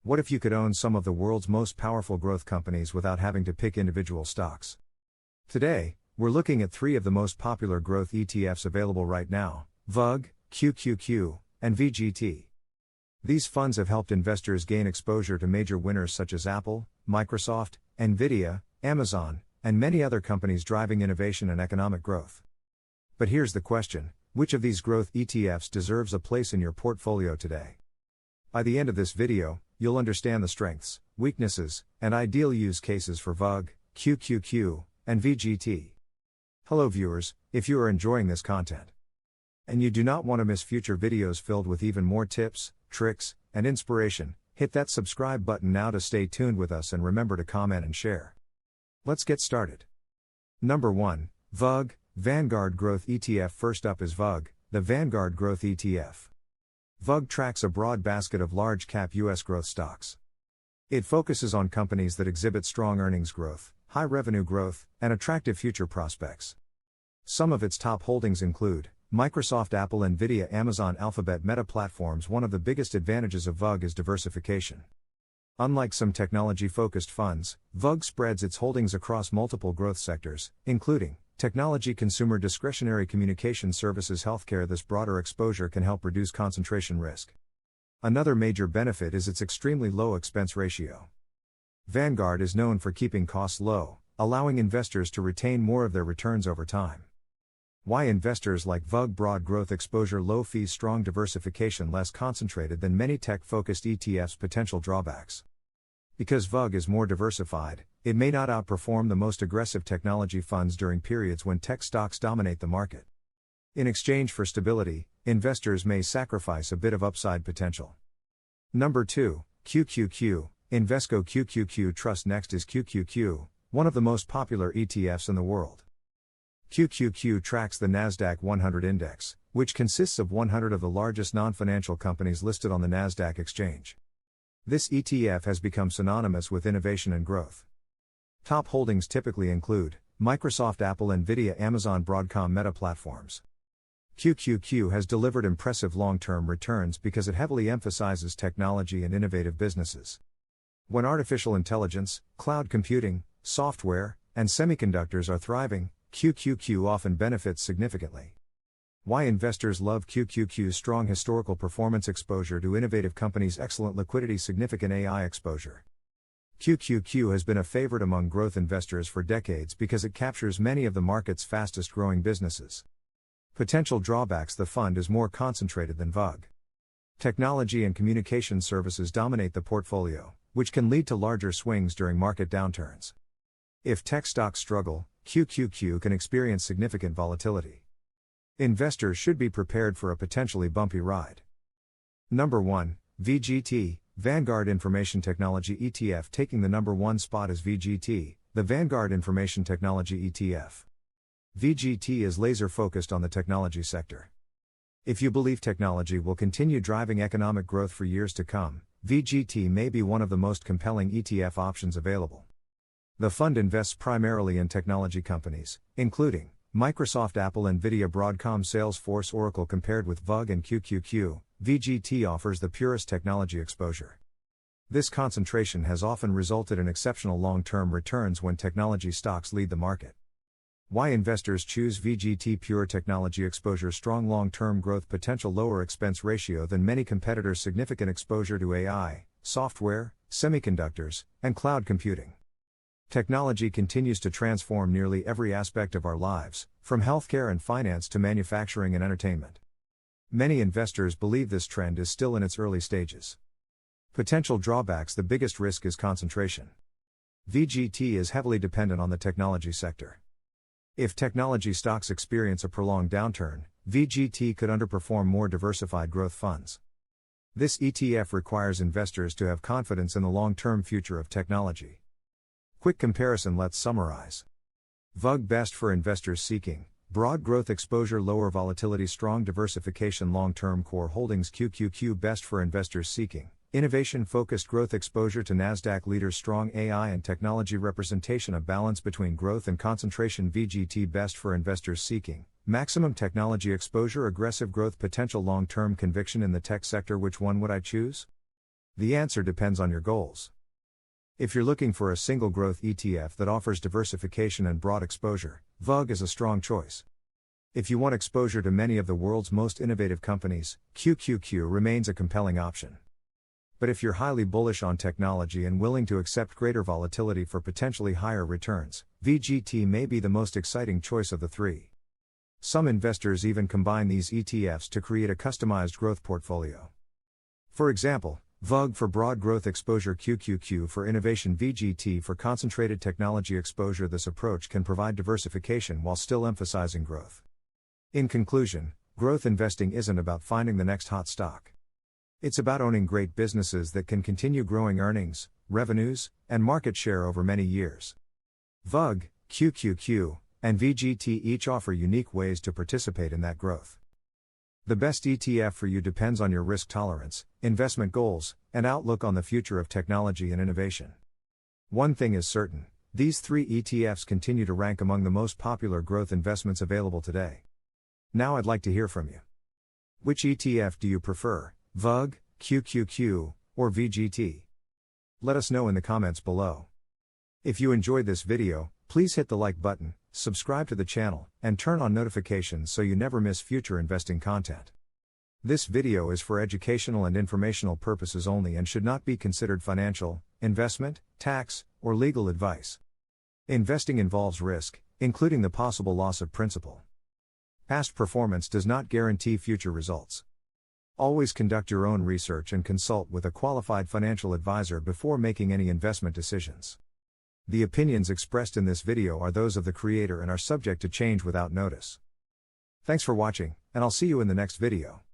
What if you could own some of the world's most powerful growth companies without having to pick individual stocks? Today, we're looking at 3 of the most popular growth ETFs available right now: VUG, QQQ, and VGT. These funds have helped investors gain exposure to major winners such as Apple, Microsoft, Nvidia, Amazon, and many other companies driving innovation and economic growth. But here's the question: which of these growth ETFs deserves a place in your portfolio today? By the end of this video, you'll understand the strengths, weaknesses, and ideal use cases for VUG, QQQ, and VGT. Hello viewers, if you are enjoying this content and you do not want to miss future videos filled with even more tips, tricks, and inspiration, hit that subscribe button now to stay tuned with us and remember to comment and share. Let's get started. Number 1, VUG, Vanguard Growth ETF. First up is VUG, the Vanguard Growth ETF. VUG tracks a broad basket of large-cap U.S. growth stocks. It focuses on companies that exhibit strong earnings growth, high revenue growth, and attractive future prospects. Some of its top holdings include Microsoft, Apple, Nvidia, Amazon, Alphabet, Meta platforms. One of the biggest advantages of VUG is diversification. Unlike some technology-focused funds, VUG spreads its holdings across multiple growth sectors, including technology, consumer discretionary, communication services, healthcare. This broader exposure can help reduce concentration risk. Another major benefit is its extremely low expense ratio. Vanguard is known for keeping costs low, allowing investors to retain more of their returns over time. Why investors like VUG? Broad growth exposure, low fees, strong diversification, less concentrated than many tech-focused ETFs. Potential drawbacks. Because VUG is more diversified, it may not outperform the most aggressive technology funds during periods when tech stocks dominate the market. In exchange for stability, investors may sacrifice a bit of upside potential. Number 2, QQQ, Invesco QQQ Trust. Next is QQQ, one of the most popular ETFs in the world. QQQ tracks the Nasdaq 100 index, which consists of 100 of the largest non-financial companies listed on the Nasdaq exchange. This ETF has become synonymous with innovation and growth. Top holdings typically include Microsoft, Apple, Nvidia, Amazon, Broadcom, Meta platforms. QQQ has delivered impressive long-term returns because it heavily emphasizes technology and innovative businesses. When artificial intelligence, cloud computing, software, and semiconductors are thriving, QQQ often benefits significantly. Why investors love QQQ's strong historical performance, exposure to innovative companies, excellent liquidity, significant AI exposure. QQQ has been a favorite among growth investors for decades because it captures many of the market's fastest growing businesses. Potential drawbacks: the fund is more concentrated than VUG. Technology and communication services dominate the portfolio, which can lead to larger swings during market downturns. If tech stocks struggle, QQQ can experience significant volatility. Investors should be prepared for a potentially bumpy ride. Number 1, VGT, Vanguard Information Technology ETF. Taking the number 1 spot is VGT, the Vanguard Information Technology ETF. VGT is laser-focused on the technology sector. If you believe technology will continue driving economic growth for years to come, VGT may be one of the most compelling ETF options available. The fund invests primarily in technology companies, including Microsoft, Apple, Nvidia, Broadcom, Salesforce, Oracle. Compared with VUG and QQQ, VGT offers the purest technology exposure. This concentration has often resulted in exceptional long-term returns when technology stocks lead the market. Why investors choose VGT? Pure technology exposure, strong long-term growth potential, lower expense ratio than many competitors, significant exposure to AI, software, semiconductors, and cloud computing. Technology continues to transform nearly every aspect of our lives, from healthcare and finance to manufacturing and entertainment. Many investors believe this trend is still in its early stages. Potential drawbacks: the biggest risk is concentration. VGT is heavily dependent on the technology sector. If technology stocks experience a prolonged downturn, VGT could underperform more diversified growth funds. This ETF requires investors to have confidence in the long-term future of technology. Quick comparison: let's summarize. VUG best for investors seeking broad growth exposure, lower volatility, strong diversification, long-term core holdings. QQQ best for investors seeking innovation-focused growth exposure to Nasdaq leaders, strong AI and technology representation, a balance between growth and concentration. VGT best for investors seeking maximum technology exposure, aggressive growth potential, long-term conviction in the tech sector. Which one would I choose? The answer depends on your goals. If you're looking for a single growth ETF that offers diversification and broad exposure, VUG is a strong choice. If you want exposure to many of the world's most innovative companies, QQQ remains a compelling option. But if you're highly bullish on technology and willing to accept greater volatility for potentially higher returns, VGT may be the most exciting choice of the three. Some investors even combine these ETFs to create a customized growth portfolio. For example, VUG for broad growth exposure, QQQ for innovation, VGT for concentrated technology exposure. This approach can provide diversification while still emphasizing growth. In conclusion, growth investing isn't about finding the next hot stock. It's about owning great businesses that can continue growing earnings, revenues, and market share over many years. VUG, QQQ, and VGT each offer unique ways to participate in that growth. The best ETF for you depends on your risk tolerance, investment goals, and outlook on the future of technology and innovation. One thing is certain, these three ETFs continue to rank among the most popular growth investments available today. Now I'd like to hear from you. Which ETF do you prefer, VUG, QQQ, or VGT? Let us know in the comments below. If you enjoyed this video, please hit the like button, subscribe to the channel, and turn on notifications so you never miss future investing content. This video is for educational and informational purposes only and should not be considered financial, investment, tax, or legal advice. Investing involves risk, including the possible loss of principal. Past performance does not guarantee future results. Always conduct your own research and consult with a qualified financial advisor before making any investment decisions. The opinions expressed in this video are those of the creator and are subject to change without notice. Thanks for watching, and I'll see you in the next video.